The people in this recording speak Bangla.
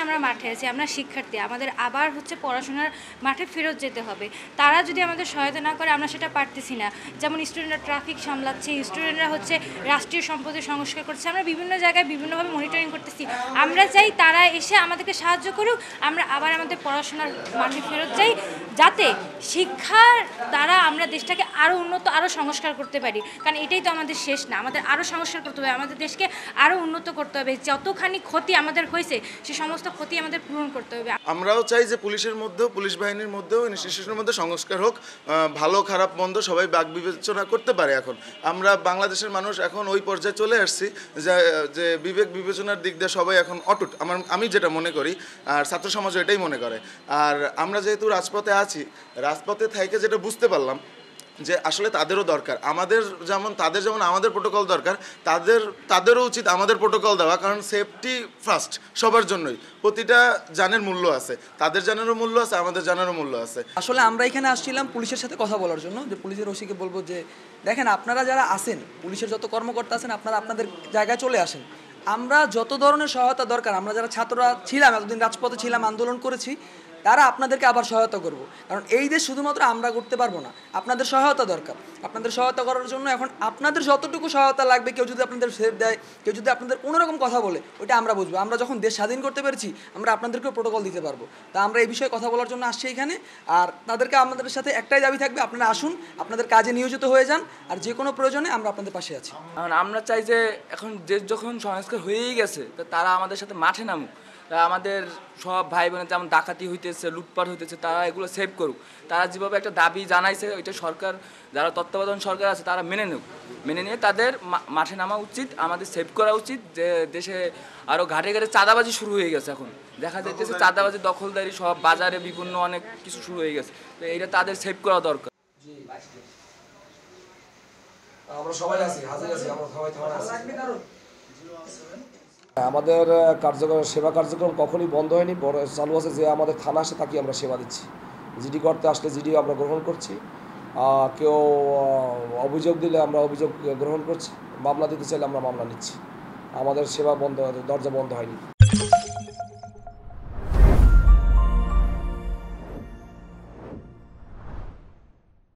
আমরা মাঠে আছি, আমরা শিক্ষার্থী, আমাদের আবার হচ্ছে পড়াশোনার মাঠে ফেরত যেতে হবে। তারা যদি আমাদের সহায়তা না করে আমরা সেটা পারতেছি না। যেমন স্টুডেন্টরা ট্রাফিক সামলাচ্ছে, স্টুডেন্টরা হচ্ছে রাষ্ট্রীয় সম্পদের সংস্কার করছে, আমরা বিভিন্ন জায়গায় বিভিন্নভাবে মনিটরিং করতেছি। আমরা চাই তারা এসে আমাদেরকে সাহায্য করুক, আমরা আবার আমাদের পড়াশোনার মাঠে ফেরত যাই, যাতে শিক্ষার দ্বারা আমরা দেশটাকে আরও উন্নত, আরও সংস্কার করতে পারি। কারণ এটাই তো আমাদের শেষ না, আমাদের আরও সংস্কার করতে হবে, আমাদের দেশকে আরও উন্নত করতে হবে। যতখানি ক্ষতি আমাদের হয়েছে সে সমস্ত ক্ষতি আমাদের পূরণ করতে হবে। আমরাও চাই যে পুলিশের মধ্যেও, পুলিশ বাহিনীর মধ্যেও, ইনস্টিটিউশনের মধ্যে সংস্কার হোক, ভালো খারাপ মন্দ সবাই বাক বিবেচনা করতে পারে। এখন আমরা বাংলাদেশের মানুষ এখন ওই পর্যায়ে চলে আসছি যে বিবেক বিবেচনার দিক দিয়ে সবাই এখন অটুট, আমি যেটা মনে করি, আর ছাত্র সমাজও এটাই মনে করে। আর আমরা যেহেতু রাজপথে আছি, রাজপথে থেকে যেটা বুঝতে পারলাম যে আসলে তাদেরও দরকার, তাদের যেমন আমাদের প্রোটোকল দরকার, তাদেরও উচিত আমাদের প্রোটোকল দেওয়া। কারণ সেফটি ফার্স্ট সবার জন্যই, প্রতিটা জানের মূল্য আছে, তাদের জানেরও মূল্য আছে, আমাদের জানেরও মূল্য আছে। আসলে আমরা এখানে আসছিলাম পুলিশের সাথে কথা বলার জন্য, যে পুলিশের ওসিকে বলবো যে দেখেন আপনারা যারা আছেন, পুলিশের যত কর্মকর্তা আছেন, আপনারা আপনাদের জায়গায় চলে আসেন। আমরা যত ধরনের সহায়তা দরকার, আমরা যারা ছাত্ররা ছিলাম, এতদিন রাজপথে ছিলাম, আন্দোলন করেছি, তারা আপনাদেরকে আবার সহায়তা করব। কারণ এই দেশ শুধুমাত্র আমরা করতে পারবো না, আপনাদের সহায়তা দরকার। আপনাদের সহায়তা করার জন্য এখন আপনাদের যতটুকু সহায়তা লাগবে, কেউ যদি আপনাদের সেফ দেয়, কেউ যদি আপনাদের কোনোরকম কথা বলে, ওইটা আমরা বুঝবো। আমরা যখন দেশ স্বাধীন করতে পেরেছি, আমরা আপনাদেরকেও প্রোটোকল দিতে পারবো। তা আমরা এই বিষয়ে কথা বলার জন্য আসছি এখানে। আর তাদেরকে আমাদের সাথে একটাই দাবি থাকবে, আপনারা আসুন, আপনাদের কাজে নিয়োজিত হয়ে যান, আর যে কোনো প্রয়োজনে আমরা আপনাদের পাশে আছি। আমরা চাই যে এখন দেশ যখন সংস্কার হয়েই গেছে, তো তারা আমাদের সাথে মাঠে নামুক। আমাদের সব ভাই বোনের যেমন ডাকাতি হইতেছে, লুটপাট হইতেছে, তারা এগুলো সেভ করুক। তারা যেভাবে একটা দাবি জানাইছে, ওইটা সরকার, যারা তত্ত্বাবধান সরকার আছে, তারা মেনে নিয়ে তাদের মাঠে নামা উচিত, আমাদের সেভ করা উচিত। যে দেশে আরও ঘাটে ঘাটে চাঁদাবাজি শুরু হয়ে গেছে, এখন দেখা যাইতেছে চাঁদাবাজি, দখলদারি, সব বাজারে বিভিন্ন অনেক কিছু শুরু হয়ে গেছে। তো এইটা তাদের সেভ করা দরকার। আমরা সবাই আছি, হাজির আছি, আমরা সবাই থানা আছি। আমাদের সেবা কার্যক্রম কখনই বন্ধ হয়নি, বড় চালু আছে। যে আমাদের থানা আসে তাকে আমরা সেবা দিচ্ছি। জিডি করতে আসলে জিডিও আমরা গ্রহণ করছি, কেউ অভিযোগ দিলে আমরা অভিযোগ গ্রহণ করছি, মামলা দিতে চাইলে আমরা মামলা নিচ্ছি। আমাদের সেবা বন্ধ, দরজা বন্ধ হয়নি।